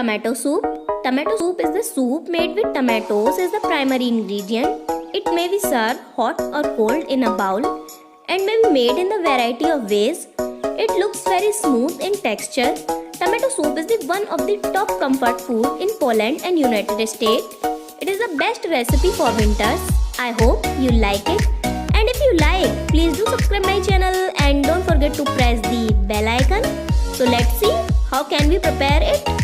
Tomato soup. Tomato soup is the soup made with tomatoes as the primary ingredient. It may be served hot or cold in a bowl and may be made in a variety of ways. It looks very smooth in texture. Tomato soup is one of the top comfort food in Poland and United States. It is the best recipe for winters. I hope you like it. And if you like, please do subscribe my channel and don't forget to press the bell icon. So let's see how can we prepare it.